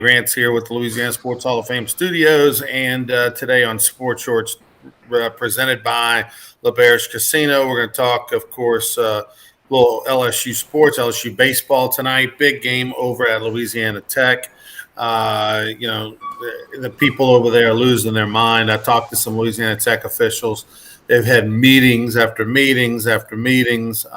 Grant's here with the Louisiana Sports Hall of Fame studios, and today on Sports Shorts, presented by LaBerge Casino. We're going to talk, of course, little LSU sports, LSU baseball tonight. Big game over at Louisiana Tech. The people over there are losing their mind. I talked to some Louisiana Tech officials. They've had meetings after meetings after meetings.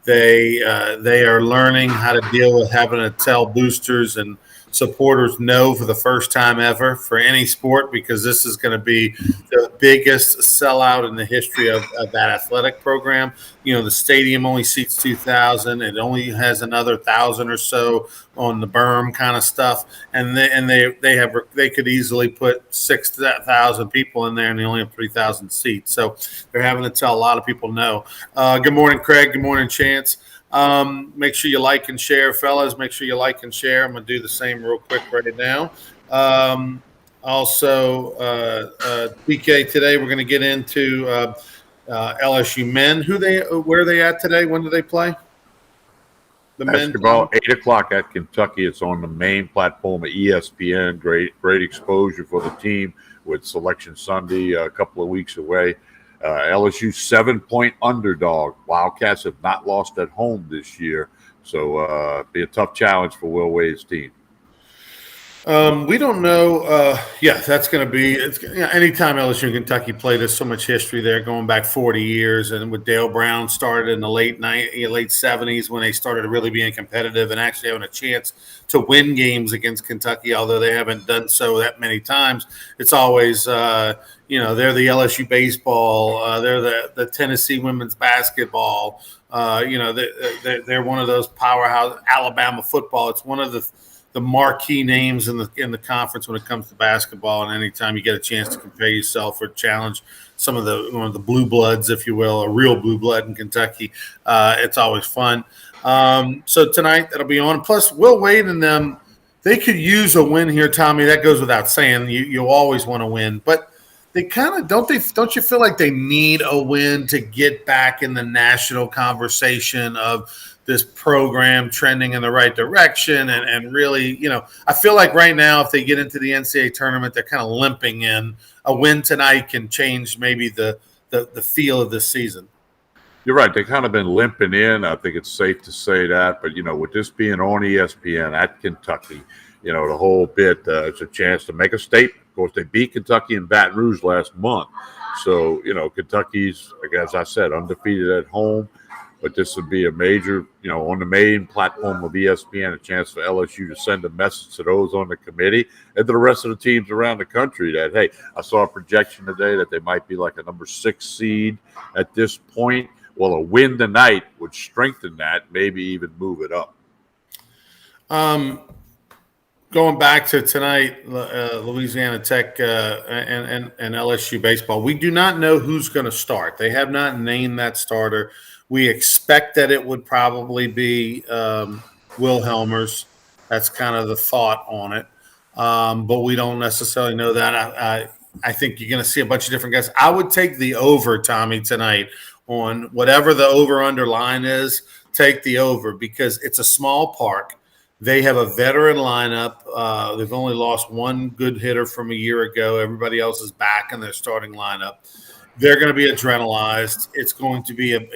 They are learning how to deal with having to tell boosters and supporters no for the first time ever for any sport, because this is going to be the biggest sellout in the history of that athletic program. You know, the stadium only seats 2,000. It only has another 1,000 or so on the berm kind of stuff, and they could easily put 6,000 people in there, and they only have 3,000 seats. So they're having to tell a lot of people no. Good morning, Craig. Good morning, Chance. Make sure you like and share, fellas. Make sure you like and share. I'm going to do the same real quick right now. Also, PK, today we're going to get into LSU men. Where are they at today? When do they play? The basketball, 8 o'clock at Kentucky. It's on the main platform of ESPN. Great exposure for the team with Selection Sunday a couple of weeks away. LSU 7-point underdog. Wildcats have not lost at home this year, so be a tough challenge for Will Wade's team. We don't know. That's going to be. Anytime LSU and Kentucky play, there's so much history there, going back 40 years, and with Dale Brown started in the late 70s when they started really being competitive and actually having a chance to win games against Kentucky, although they haven't done so that many times. It's always they're the LSU baseball, they're the Tennessee women's basketball. They're one of those powerhouse. Alabama football. It's one of the marquee names in the conference when it comes to basketball. And anytime you get a chance to compare yourself or challenge some of the blue bloods, if you will, a real blue blood in Kentucky, it's always fun. So tonight that'll be on. Plus, Will Wade and them, they could use a win here, Tommy. That goes without saying. You always want to win, but they kind of don't you feel like they need a win to get back in the national conversation of this program trending in the right direction, and really, I feel like right now, if they get into the NCAA tournament, they're kind of limping in. A win tonight can change maybe the feel of this season. You're right. They've kind of been limping in. I think it's safe to say that. But, with this being on ESPN at Kentucky, the whole bit, it's a chance to make a statement. Of course, they beat Kentucky in Baton Rouge last month. So, Kentucky's, as I said, undefeated at home. But this would be a major, on the main platform of ESPN, a chance for LSU to send a message to those on the committee and to the rest of the teams around the country that, hey, I saw a projection today that they might be like a number 6 seed at this point. Well, a win tonight would strengthen that, maybe even move it up. Going back to tonight, Louisiana Tech and LSU baseball, we do not know who's going to start. They have not named that starter. We expect that it would probably be Will Helmers. That's kind of the thought on it. But we don't necessarily know that. I think you're going to see a bunch of different guys. I would take the over, Tommy, tonight on whatever the over-under line is. Take the over because it's a small park. They have a veteran lineup. They've only lost one good hitter from a year ago. Everybody else is back in their starting lineup. They're going to be adrenalized. It's going to be like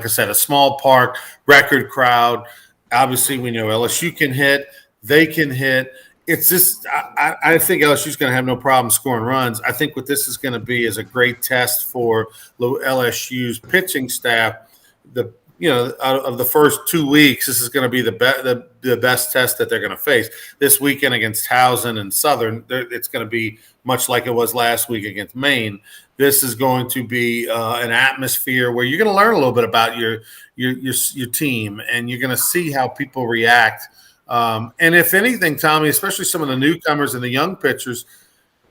I said, a small park, record crowd. Obviously, we know LSU can hit. They can hit. It's just I think LSU's going to have no problem scoring runs. I think what this is going to be is a great test for LSU's pitching staff. Out of the first 2 weeks, this is going to be the best test that they're going to face. This weekend against Towson and Southern, it's going to be much like it was last week against Maine. This is going to be an atmosphere where you're going to learn a little bit about your team, and you're going to see how people react. And if anything, Tommy, especially some of the newcomers and the young pitchers,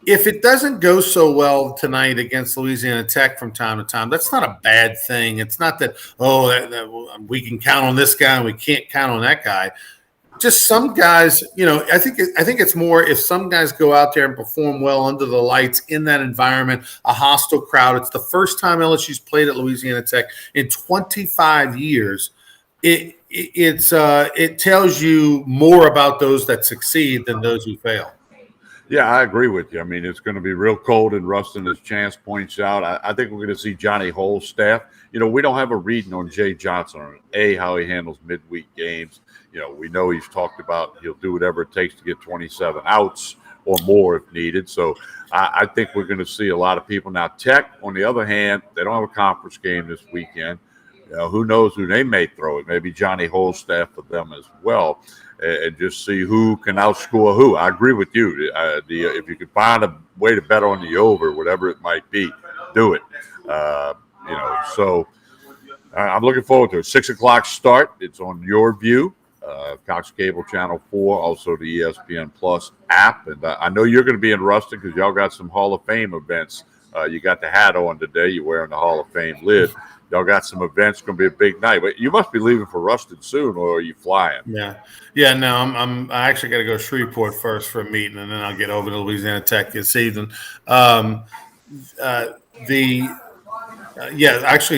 if it doesn't go so well tonight against Louisiana Tech from time to time, that's not a bad thing. It's not that, we can count on this guy and we can't count on that guy. Just some guys, I think it's more if some guys go out there and perform well under the lights in that environment, a hostile crowd. It's the first time LSU's played at Louisiana Tech in 25 years. it tells you more about those that succeed than those who fail. Yeah, I agree with you. I mean, it's going to be real cold in Ruston, as Chance points out. I think we're going to see Johnny Hole's staff. We don't have a reading on Jay Johnson on how he handles midweek games. We know he's talked about he'll do whatever it takes to get 27 outs or more if needed. So I think we're going to see a lot of people. Now, Tech, on the other hand, they don't have a conference game this weekend. Who knows who they may throw it? Maybe Johnny Hole's staff for them as well. And just see who can outscore who. I agree with you. If you can find a way to bet on the over, whatever it might be, do it. So I'm looking forward to it. 6 o'clock start. It's on Your View, Cox Cable Channel 4, also the ESPN Plus app. And I know you're going to be in Ruston because y'all got some Hall of Fame events. You got the hat on today. You're wearing the Hall of Fame lid. Y'all got some events. Going to be a big night. But you must be leaving for Ruston soon, or are you flying? Yeah. No, I actually got to go to Shreveport first for a meeting, and then I'll get over to Louisiana Tech this evening. Actually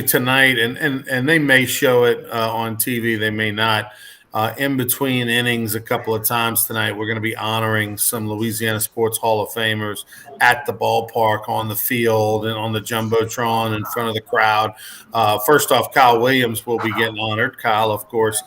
tonight, and they may show it on TV. They may not. In between innings, a couple of times tonight, we're going to be honoring some Louisiana Sports Hall of Famers at the ballpark, on the field, and on the Jumbotron in front of the crowd. First off, Kyle Williams will be getting honored. Kyle, of course,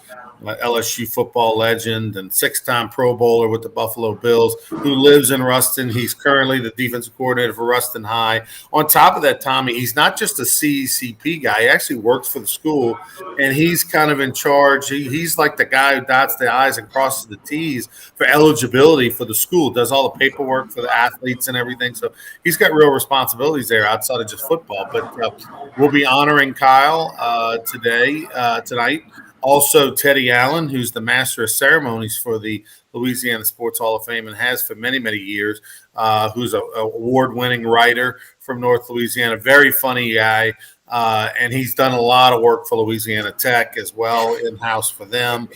LSU football legend and 6-time Pro Bowler with the Buffalo Bills, who lives in Ruston. He's currently the defensive coordinator for Ruston High. On top of that, Tommy, he's not just a CECP guy. He actually works for the school, and he's kind of in charge. He's like the guy who dots the I's and crosses the T's for eligibility for the school, does all the paperwork for the athletes and everything. So he's got real responsibilities there outside of just football. But we'll be honoring Kyle tonight. Also, Teddy Allen, who's the master of ceremonies for the Louisiana Sports Hall of Fame and has for many, many years, who's an award-winning writer from North Louisiana, very funny guy, and he's done a lot of work for Louisiana Tech as well, in-house for them.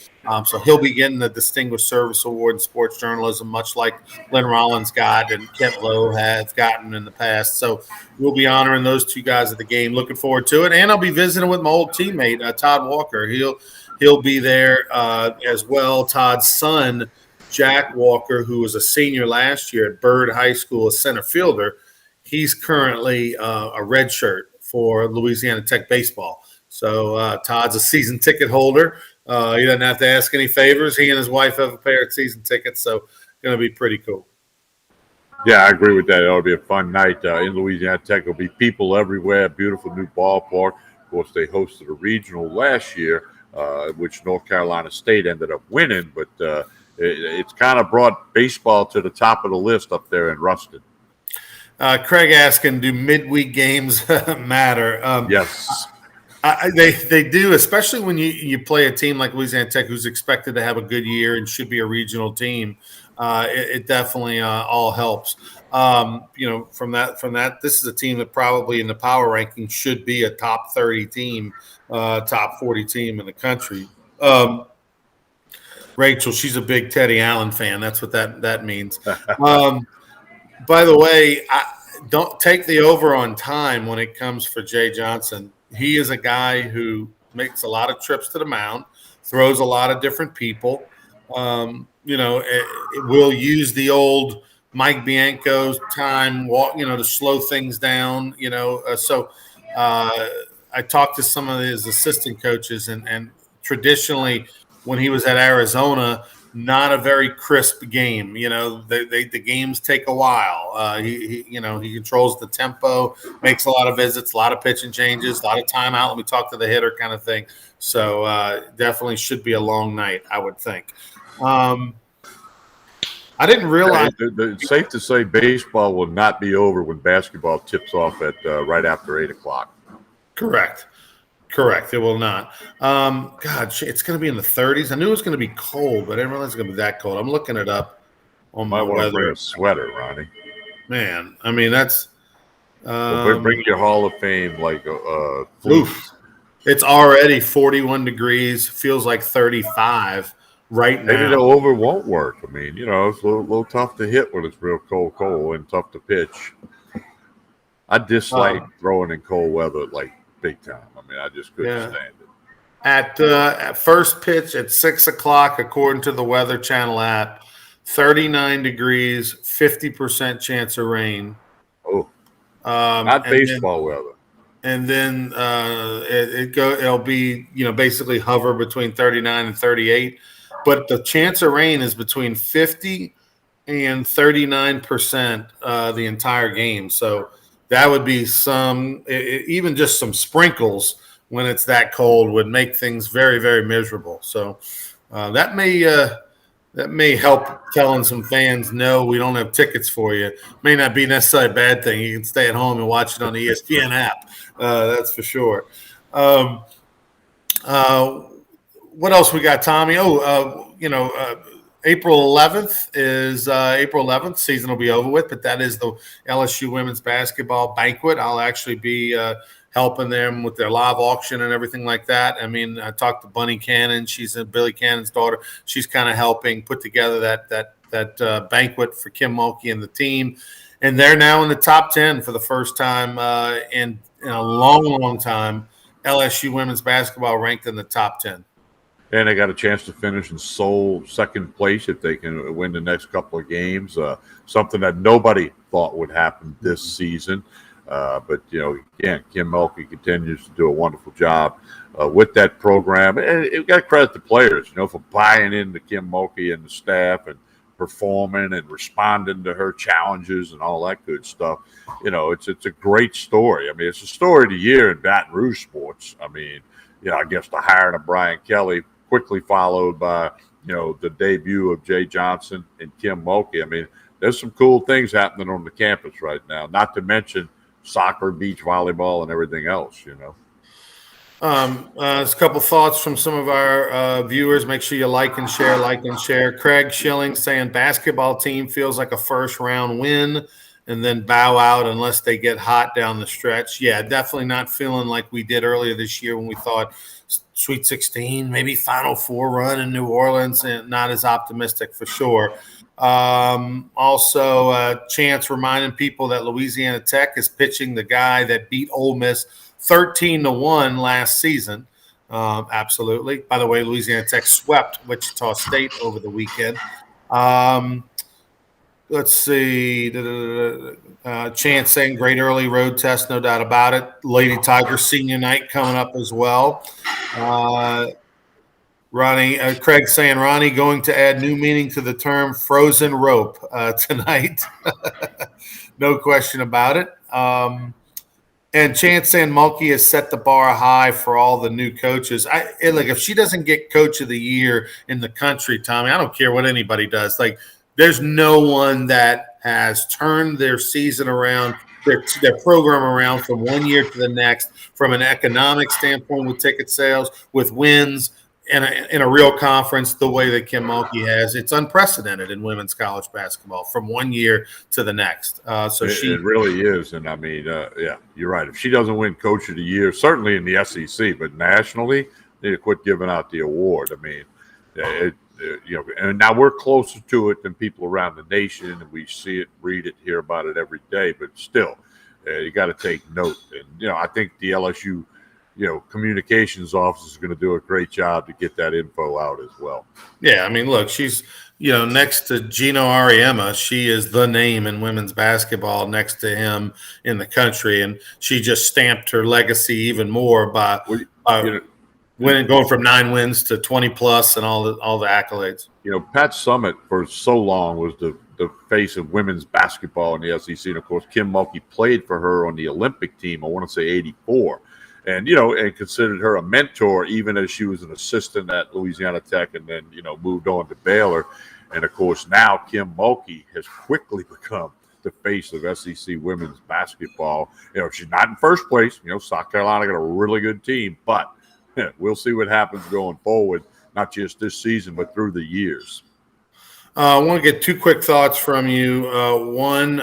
So he'll be getting the Distinguished Service Award in sports journalism, much like Lynn Rollins got and Kent Lowe has gotten in the past. So we'll be honoring those two guys at the game. Looking forward to it. And I'll be visiting with my old teammate, Todd Walker. He'll be there as well. Todd's son, Jack Walker, who was a senior last year at Byrd High School, a center fielder, he's currently a redshirt for Louisiana Tech baseball. So Todd's a season ticket holder. He doesn't have to ask any favors. He and his wife have a pair of season tickets, so going to be pretty cool. Yeah, I agree with that. It'll be a fun night in Louisiana Tech. There'll be people everywhere. Beautiful new ballpark. Of course, they hosted a regional last year, which North Carolina State ended up winning, but it's kind of brought baseball to the top of the list up there in Ruston. Craig asking, do midweek games matter? Yes. They do, especially when you play a team like Louisiana Tech, who's expected to have a good year and should be a regional team. It definitely all helps. From that, this is a team that probably in the power ranking should be a top 30 team, top 40 team in the country. Rachel, she's a big Teddy Allen fan. That's what that means. By the way, don't take the over on time when it comes for Jay Johnson. He is a guy who makes a lot of trips to the mound, throws a lot of different people. We'll use the old Mike Bianco's time, to slow things down. I talked to some of his assistant coaches, and traditionally, when he was at Arizona, not a very crisp game. The games take a while. He controls the tempo, makes a lot of visits, a lot of pitching changes, a lot of timeout. Let me talk to the hitter kind of thing. So definitely should be a long night, I would think. I didn't realize. It's safe to say baseball will not be over when basketball tips off at right after 8 o'clock. Correct. It will not. It's going to be in the 30s. I knew it was going to be cold, but I didn't realize it was going to be that cold. I'm looking it up on my weather. Might want to bring weather. a sweater, Ronnie. Man, I mean, that's bring your Hall of Fame oof. It's already 41 degrees. Feels like 35 right now. Maybe the over won't work. I mean, it's a little tough to hit when it's real cold, and tough to pitch. I dislike throwing in cold weather like big time. I mean, I just couldn't stand it. At first pitch at 6 o'clock, according to the Weather Channel app, 39 degrees, 50% chance of rain. Oh, Um, not and then baseball weather. and then it'll be basically hover between 39 and 38, but the chance of rain is between 50 and 39% the entire game. So that would be even just some sprinkles when it's that cold would make things very, very miserable. So that may help telling some fans, no, we don't have tickets for you. May not be necessarily a bad thing. You can stay at home and watch it on the ESPN app. That's for sure. Um, uh, what else we got, Tommy? April 11th is April 11th. Season will be over with, but that is the LSU women's basketball banquet. I'll actually be helping them with their live auction and everything like that. I mean, I talked to Bunny Cannon. She's Billy Cannon's daughter. She's kind of helping put together that banquet for Kim Mulkey and the team. And they're now in the top 10 for the first time in a long, long time. LSU women's basketball ranked in the top 10. And they got a chance to finish in sole second place if they can win the next couple of games. Something that nobody thought would happen this season. But, again, Kim Mulkey continues to do a wonderful job with that program. And you've got to credit the players, for buying into Kim Mulkey and the staff and performing and responding to her challenges and all that good stuff. It's a great story. I mean, it's a story of the year in Baton Rouge sports. I mean, I guess the hiring of Brian Kelly, quickly followed by, the debut of Jay Johnson and Kim Mulkey. I mean, there's some cool things happening on the campus right now, not to mention soccer, beach volleyball, and everything else, There's a couple thoughts from some of our viewers. Make sure you like and share. Craig Schilling saying basketball team feels like a first round win and then bow out unless they get hot down the stretch. Yeah, definitely not feeling like we did earlier this year when we thought Sweet 16, maybe Final Four run in New Orleans, and not as optimistic for sure. Also, Chance reminding people that Louisiana Tech is pitching the guy that beat Ole Miss 13-1 last season. Absolutely. By the way, Louisiana Tech swept Wichita State over the weekend. Let's see. Chance saying great early road test, no doubt about it. Lady Tiger senior night coming up as well. Craig saying Ronnie going to add new meaning to the term frozen rope tonight. No question about it. And Chance saying Mulkey has set the bar high for all the new coaches. If she doesn't get Coach of the Year in the country, Tommy, I don't care what anybody does. There's no one that has turned their season around, their program around from one year to the next, from an economic standpoint with ticket sales, with wins, in a real conference the way that Kim Mulkey has. It's unprecedented in women's college basketball from one year to the next. It really is. And I mean, you're right. If she doesn't win Coach of the Year, certainly in the SEC, but nationally, they need to quit giving out the award. I mean, and now we're closer to it than people around the nation, and we see it, read it, hear about it every day. But still, you got to take note. And I think the LSU, communications office is going to do a great job to get that info out as well. Yeah, I mean, look, she's next to Gino Ariema, she is the name in women's basketball next to him in the country, and she just stamped her legacy even more by going from 9 wins to 20 plus and all the accolades. Pat Summitt for so long was the face of women's basketball in the SEC. And of course, Kim Mulkey played for her on the Olympic team. I want to say 84. And, and considered her a mentor, even as she was an assistant at Louisiana Tech and then, moved on to Baylor. And of course, now Kim Mulkey has quickly become the face of SEC women's basketball. She's not in first place. South Carolina got a really good team, but we'll see what happens going forward, not just this season, but through the years. I want to get 2 quick thoughts from you. One,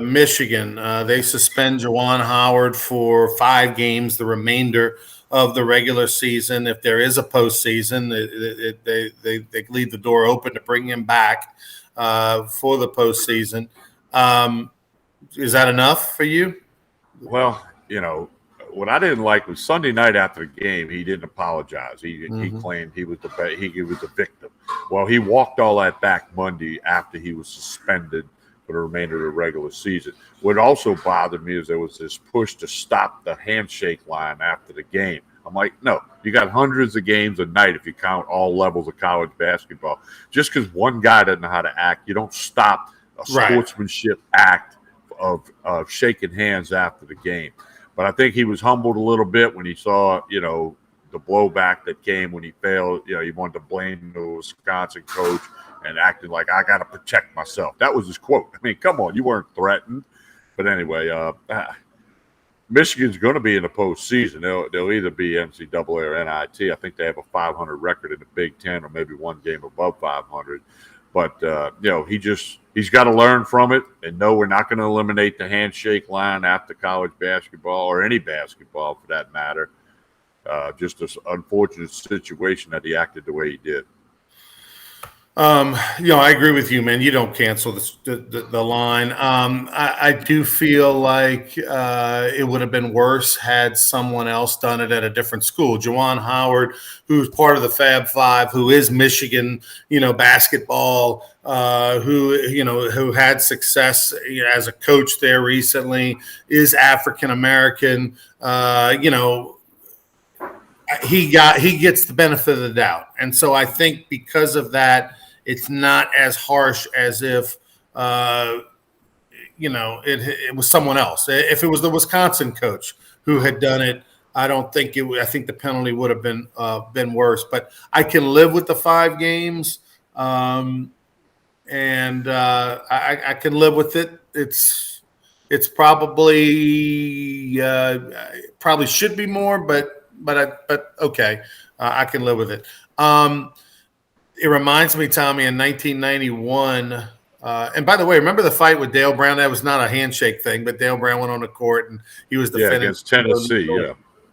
Michigan, they suspend Juwan Howard for 5 games, the remainder of the regular season. If there is a postseason, they leave the door open to bring him back for the postseason. Is that enough for you? Well, what I didn't like was Sunday night after the game, he didn't apologize. He claimed he was the victim. Well, he walked all that back Monday after he was suspended for the remainder of the regular season. What also bothered me is there was this push to stop the handshake line after the game. I'm like, no, you got hundreds of games a night if you count all levels of college basketball. Just because one guy doesn't know how to act, you don't stop a sportsmanship act of shaking hands after the game. But I think he was humbled a little bit when he saw, the blowback that came when he failed. He wanted to blame the Wisconsin coach and acted like, I got to protect myself. That was his quote. I mean, come on, you weren't threatened. But anyway, Michigan's going to be in the postseason. They'll either be NCAA or NIT. I think they have a 500 record in the Big Ten, or maybe one game above 500. But he's got to learn from it and know we're not going to eliminate the handshake line after college basketball, or any basketball for that matter. Just an unfortunate situation that he acted the way he did. I agree with you, man. You don't cancel the line. I do feel like it would have been worse had someone else done it at a different school. Juwan Howard, who's part of the Fab Five, who is Michigan, basketball, who had success as a coach there recently, is African American. He gets the benefit of the doubt, and so I think because of that, it's not as harsh as if, it was someone else. If it was the Wisconsin coach who had done it, I don't think it. I think the penalty would have been worse. But I can live with the 5 games, and I can live with it. It's probably should be more, but okay, I can live with it. It reminds me, Tommy, in 1991, and by the way, remember the fight with Dale Brown? That was not a handshake thing, but Dale Brown went on the court and he was defending against Tennessee,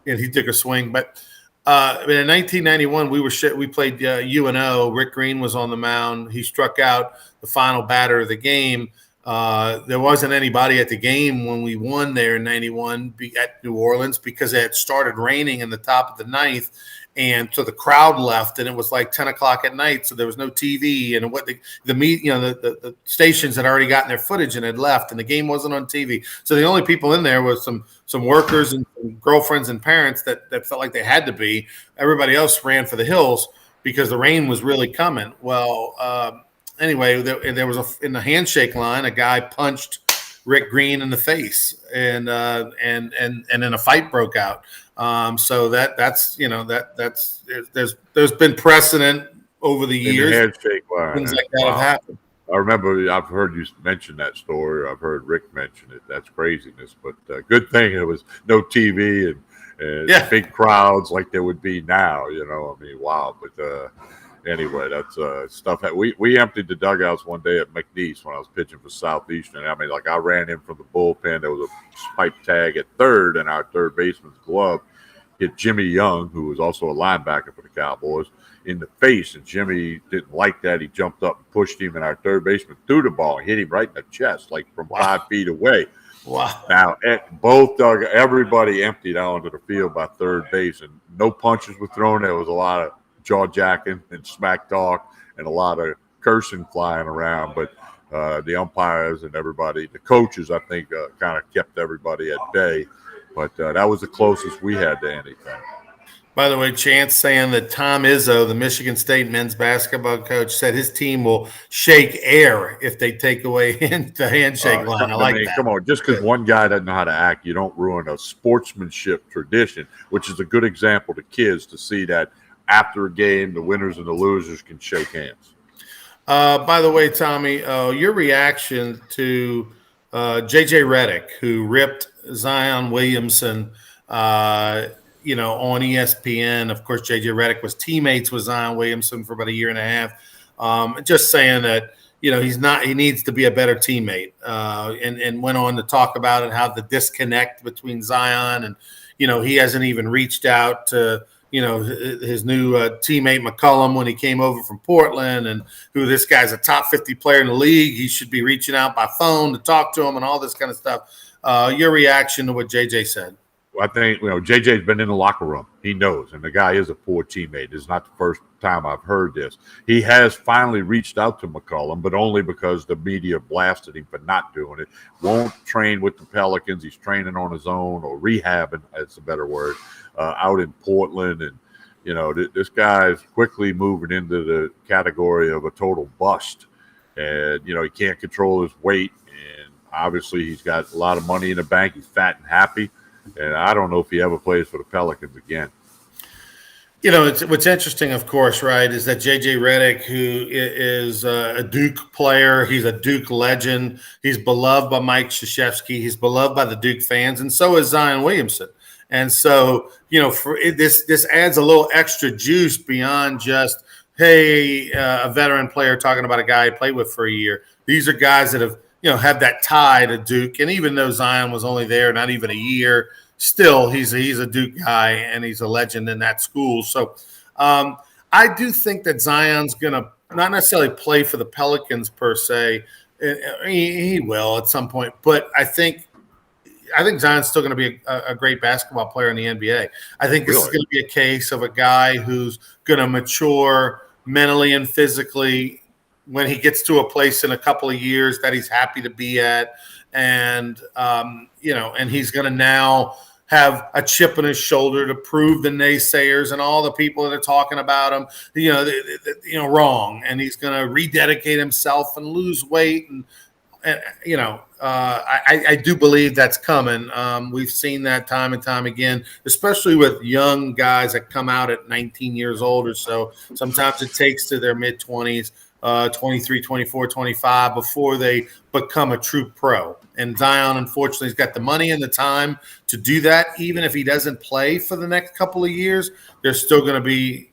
and he took a swing. But in 1991, we played UNO. Rick Green was on the mound. He struck out the final batter of the game. There wasn't anybody at the game when we won there in 91 at New Orleans because it had started raining in the top of the 9th. And so the crowd left, and it was like 10 o'clock at night. So there was no TV, and the stations had already gotten their footage and had left, and the game wasn't on TV. So the only people in there was some workers and girlfriends and parents that felt like they had to be. Everybody else ran for the hills because the rain was really coming. Well, anyway, there was in the handshake line, a guy punched Rick Green in the face, and then a fight broke out. So there's been precedent over the years. The handshake line. Things like that have happened. I remember I've heard you mention that story. I've heard Rick mention it. That's craziness, but good thing it was no TV and big crowds like there would be now. Wow. But anyway, that's stuff. We emptied the dugouts one day at McNeese when I was pitching for Southeastern. I ran in from the bullpen. There was a pipe tag at third, and our third baseman's glove hit Jimmy Young, who was also a linebacker for the Cowboys, in the face. And Jimmy didn't like that. He jumped up and pushed him, and our third baseman threw the ball and hit him right in the chest, like from 5 feet away. Wow. Now, everybody emptied out onto the field by third base, and no punches were thrown. There was a lot of jaw-jacking and smack talk and a lot of cursing flying around. But the umpires and everybody, the coaches, I think, kind of kept everybody at bay. But that was the closest we had to anything. By the way, Chance saying that Tom Izzo, the Michigan State men's basketball coach, said his team will shake air if they take away the handshake line. I like that. Come on, just because one guy doesn't know how to act, you don't ruin a sportsmanship tradition, which is a good example to kids to see that after a game, the winners and the losers can shake hands. By the way, Tommy, your reaction to J.J. Redick, who ripped Zion Williamson, on ESPN. Of course, J.J. Redick was teammates with Zion Williamson for about a year and a half. Just saying that, he needs to be a better teammate, and went on to talk about it, how the disconnect between Zion and, he hasn't even reached out to, his new teammate McCollum when he came over from Portland, and who this guy's a top 50 player in the league. He should be reaching out by phone to talk to him and all this kind of stuff. Your reaction to what JJ said? I think, JJ's been in the locker room. He knows, and the guy is a poor teammate. It's not the first time I've heard this. He has finally reached out to McCollum, but only because the media blasted him for not doing it. Won't train with the Pelicans. He's training on his own, or rehabbing, that's a better word, out in Portland. And, this guy is quickly moving into the category of a total bust. And, he can't control his weight. And obviously he's got a lot of money in the bank. He's fat and happy. And I don't know if he ever plays for the Pelicans again. What's interesting, of course, right, is that J.J. Redick, who is a Duke player, he's a Duke legend. He's beloved by Mike Krzyzewski. He's beloved by the Duke fans, and so is Zion Williamson. And so, this adds a little extra juice beyond just, hey, a veteran player talking about a guy he played with for a year. These are guys that have that tie to Duke. And even though Zion was only there not even a year, still he's a Duke guy and he's a legend in that school. So I do think that Zion's going to not necessarily play for the Pelicans per se. He will at some point, but I think Zion's still going to be a great basketball player in the NBA. I think this is going to be a case of a guy who's going to mature mentally and physically when he gets to a place in a couple of years that he's happy to be at. And, and he's going to now have a chip on his shoulder to prove the naysayers and all the people that are talking about him, wrong. And he's going to rededicate himself and lose weight. And I do believe that's coming. We've seen that time and time again, especially with young guys that come out at 19 years old or so. Sometimes it takes to their mid-20s, 23, 24, 25 before they become a true pro. And Zion, unfortunately, has got the money and the time to do that. Even if he doesn't play for the next couple of years, there's still going to be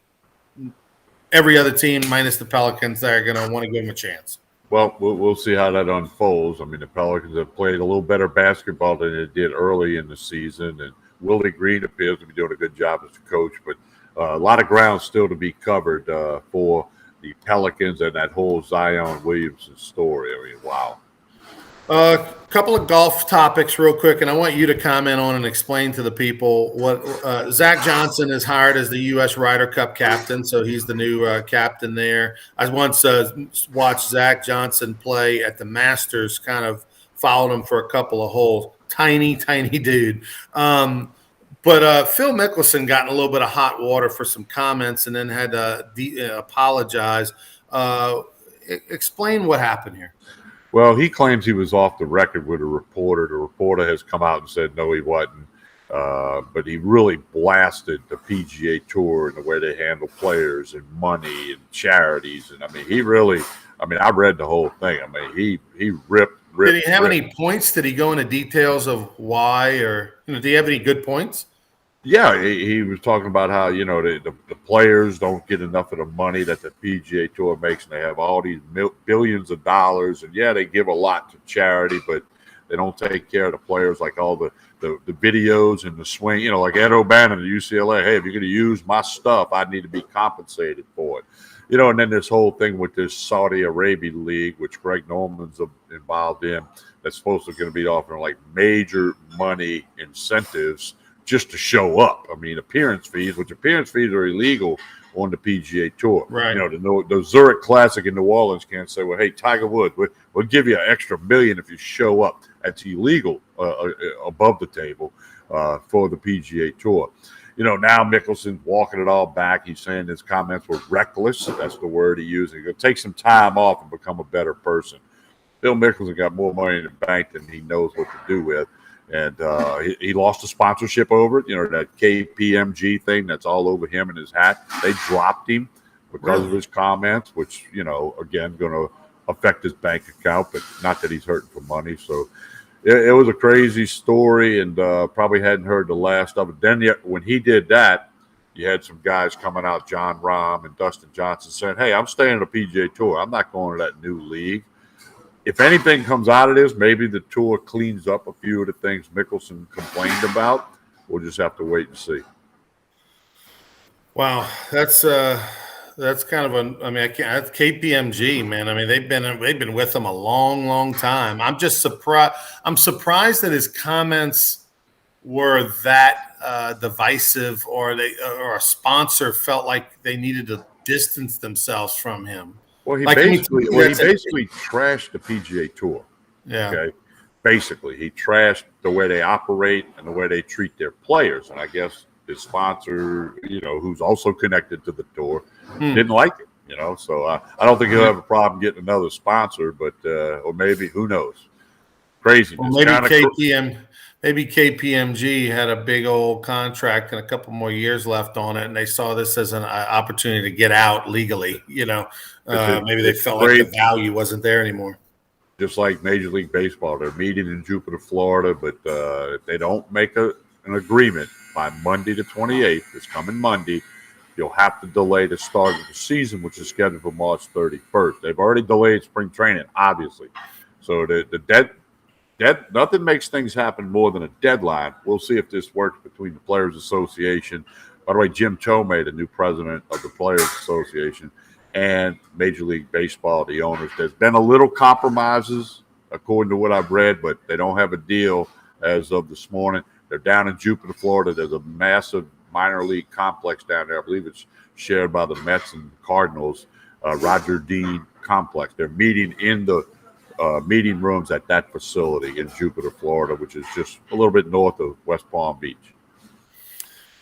every other team minus the Pelicans that are going to want to give him a chance. Well, we'll see how that unfolds. I mean, the Pelicans have played a little better basketball than they did early in the season, and Willie Green appears to be doing a good job as a coach. But a lot of ground still to be covered for the Pelicans and that whole Zion Williamson story. I mean, wow. A couple of golf topics real quick, and I want you to comment on and explain to the people what Zach Johnson is hired as the U.S. Ryder Cup captain, so he's the new captain there. I once watched Zach Johnson play at the Masters, kind of followed him for a couple of holes. Tiny dude. But Phil Mickelson got in a little bit of hot water for some comments and then had to apologize. Explain what happened here. Well, he claims he was off the record with a reporter. The reporter has come out and said, no, he wasn't. But he really blasted the PGA Tour and the way they handle players and money and charities. And, I mean, I read the whole thing. I mean, he ripped. Did he have any points? Did he go into details of why or, do you have any good points? Yeah, he was talking about how, the players don't get enough of the money that the PGA Tour makes, and they have all these billions of dollars. And, yeah, they give a lot to charity, but they don't take care of the players, like all the videos and the swing. Like Ed O'Bannon at UCLA, hey, if you're going to use my stuff, I need to be compensated for it. And then this whole thing with this Saudi Arabia league, which Greg Norman's involved in, that's supposed to going to be offering like major money incentives just to show up. I mean, appearance fees are illegal on the PGA Tour. Right. The Zurich Classic in New Orleans can't say, well, hey, Tiger Woods, we'll give you an extra $1 million if you show up. That's illegal above the table for the PGA Tour. Now Mickelson's walking it all back. He's saying his comments were reckless. That's the word he used. He's going to take some time off and become a better person. Bill Mickelson got more money in the bank than he knows what to do with. And he lost the sponsorship over it. That KPMG thing that's all over him and his hat. They dropped him because of his comments, which, again, going to affect his bank account, but not that he's hurting for money. So it was a crazy story, and probably hadn't heard the last of it. Then when he did that, you had some guys coming out, John Rahm and Dustin Johnson, saying, hey, I'm staying on the PGA Tour. I'm not going to that new league. If anything comes out of this, maybe the tour cleans up a few of the things Mickelson complained about. We'll just have to wait and see. Wow, that's kind of that's KPMG, man. I mean, they've been with him a long time. I'm just surprised. I'm surprised that his comments were that divisive, or a sponsor felt like they needed to distance themselves from him. Well, he Like, I mean, to basically me, that's trashed the PGA Tour. yeah. Okay. Basically, he trashed the way they operate and the way they treat their players. And I guess his sponsor, who's also connected to the tour, didn't like it. So I don't think he'll have a problem getting another sponsor, but or maybe, who knows? Craziness. Well, maybe KPMG had a big old contract and a couple more years left on it, and they saw this as an opportunity to get out legally. Maybe they felt like the value wasn't there anymore. Just like Major League Baseball, they're meeting in Jupiter, Florida, but if they don't make an agreement by Monday the 28th, it's coming Monday, you'll have to delay the start of the season, which is scheduled for March 31st. They've already delayed spring training, obviously. So nothing makes things happen more than a deadline. We'll see if this works between the Players Association. By the way, Jim Tomei, the new president of the Players Association, and Major League Baseball, the owners. There's been a little compromises, according to what I've read, but they don't have a deal as of this morning. They're down in Jupiter, Florida. There's a massive minor league complex down there. I believe it's shared by the Mets and Cardinals, Roger Dean complex. They're meeting in the meeting rooms at that facility in Jupiter, Florida, which is just a little bit north of West Palm Beach.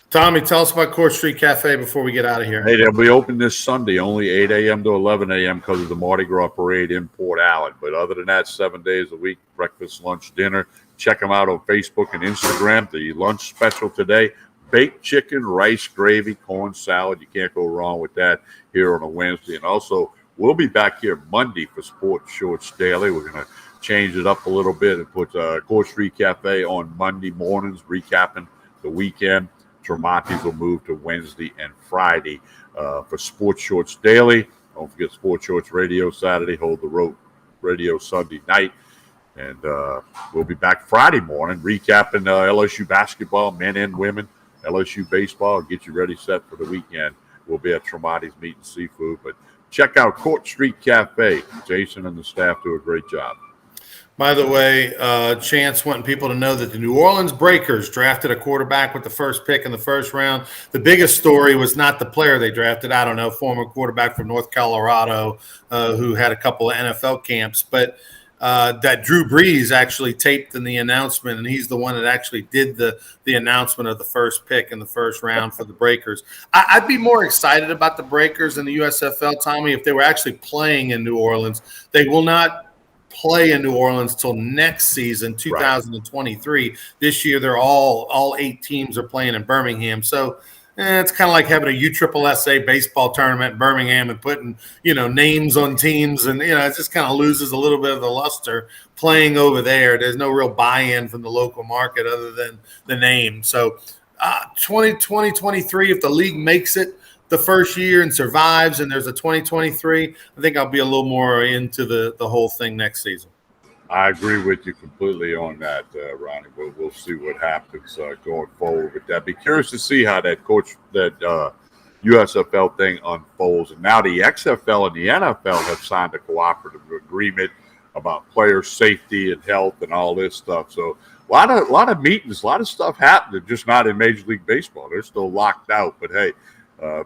Tommy, tell us about Court Street Cafe before we get out of here. Hey, they'll be open this Sunday, only 8 a.m. to 11 a.m. because of the Mardi Gras parade in Port Allen. But other than that, 7 days a week, breakfast, lunch, dinner. Check them out on Facebook and Instagram. The lunch special today, baked chicken, rice, gravy, corn salad. You can't go wrong with that here on a Wednesday. And also, we'll be back here Monday for Sports Shorts Daily. We're going to change it up a little bit and put Court Street Cafe on Monday mornings, recapping the weekend. Tremonti's will move to Wednesday and Friday for Sports Shorts Daily. Don't forget Sports Shorts Radio Saturday, Hold the Rope Radio Sunday night. And we'll be back Friday morning recapping LSU basketball, men and women, LSU baseball, get you ready, set for the weekend. We'll be at Tremonti's Meat and Seafood. But check out Court Street Cafe. Jason and the staff do a great job. By the way, Chance wanting people to know that the New Orleans Breakers drafted a quarterback with the first pick in the first round. The biggest story was not the player they drafted. I don't know, former quarterback from North Colorado who had a couple of NFL camps. But that Drew Brees actually taped in the announcement, and he's the one that actually did the announcement of the first pick in the first round for the Breakers. I'd be more excited about the Breakers in the USFL, Tommy, if they were actually playing in New Orleans. They will not play in New Orleans till next season, 2023. Right. This year, they're all 8 teams are playing in Birmingham. So it's kind of like having a USSSA baseball tournament in Birmingham and putting, names on teams. And, it just kind of loses a little bit of the luster playing over there. There's no real buy-in from the local market other than the name. So 2023, if the league makes it the first year and survives and there's a 2023, I think I'll be a little more into the whole thing next season. I agree with you completely on that, Ronnie. We'll see what happens going forward with that. Be curious to see how that USFL thing unfolds. And now the XFL and the NFL have signed a cooperative agreement about player safety and health and all this stuff. So a lot of meetings, a lot of stuff happening, just not in Major League Baseball. They're still locked out. But, hey,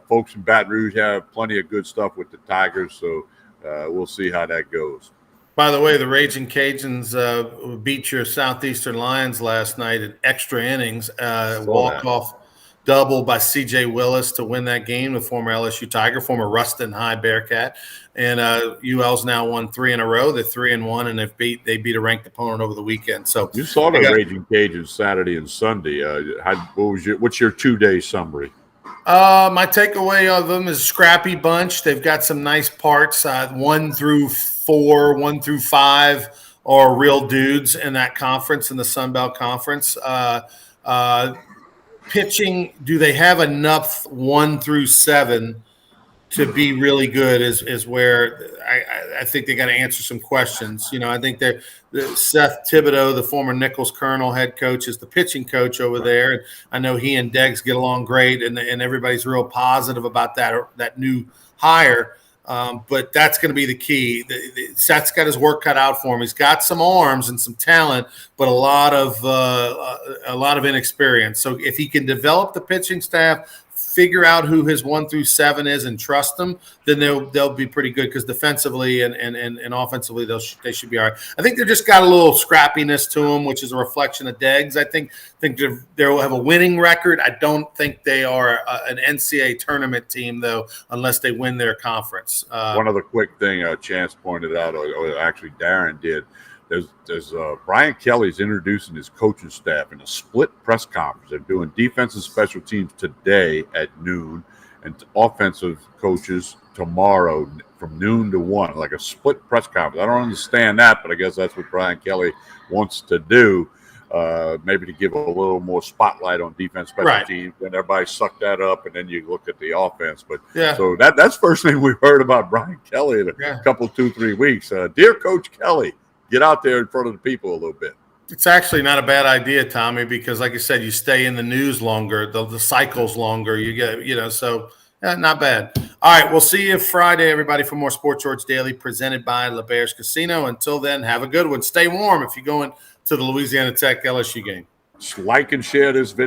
folks in Baton Rouge have plenty of good stuff with the Tigers, so we'll see how that goes. By the way, the Raging Cajuns beat your Southeastern Lions last night in extra innings. Walk-off double by C.J. Willis to win that game, the former LSU Tiger, former Ruston High Bearcat. And UL's now won 3 in a row. They're 3-1, and they beat a ranked opponent over the weekend. So you saw the Raging Cajuns Saturday and Sunday. What's your 2-day summary? My takeaway of them is scrappy bunch. They've got some nice parts. 1 through 4, 1 through 5 are real dudes in that conference, in the Sun Belt Conference. Pitching, do they have enough 1 through 7 to be really good is where I think they got to answer some questions. I think that Seth Thibodeau, the former Nichols Colonel head coach, is the pitching coach over there. And I know he and Deggs get along great, and everybody's real positive about that new hire. But that's going to be the key. Seth's got his work cut out for him. He's got some arms and some talent, but a lot of inexperience. So if he can develop the pitching staff, figure out who his 1 through 7 is, and trust them, then they'll be pretty good, because defensively and offensively they should be all right. I think they've just got a little scrappiness to them, which is a reflection of Deggs. I think they'll have a winning record. I don't think they are an NCAA tournament team, though, unless they win their conference. One other quick thing Chance pointed out, or actually Darren did, there's Brian Kelly's introducing his coaching staff in a split press conference. They're doing defensive special teams today at noon, and offensive coaches tomorrow from noon to 1, like a split press conference. I don't understand that, but I guess that's what Brian Kelly wants to do. Maybe to give a little more spotlight on defense, special teams, and everybody suck that up, and then you look at the offense. But so that's the first thing we've heard about Brian Kelly in a couple, 2-3 weeks. Dear Coach Kelly, get out there in front of the people a little bit. It's actually not a bad idea, Tommy, because like I said, you stay in the news longer, the cycle's longer. You get, so not bad. All right, we'll see you Friday, everybody, for more Sports Shorts Daily presented by LaBear's Casino. Until then, have a good one. Stay warm if you're going to the Louisiana Tech LSU game. Like and share this video.